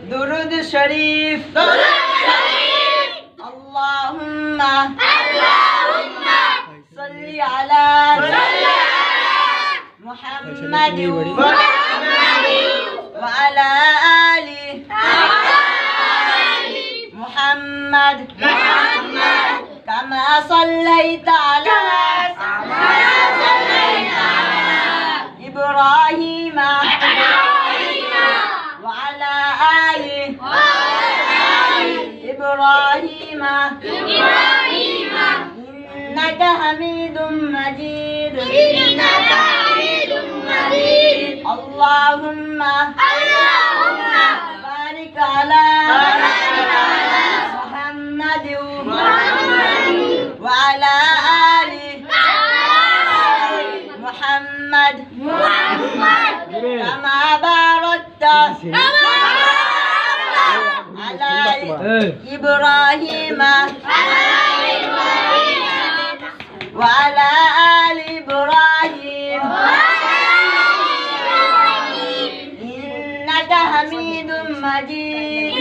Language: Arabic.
درود شريف اللهم صل على محمد وعلى آل محمد كما صليت على إبراهيم وعلى آل إبراهيم إنك حميد مجيد اللهم بارك على محمد وعلى آل محمد كما باركت على إبراهيم وعلى آل إبراهيم إنك حميد مجيد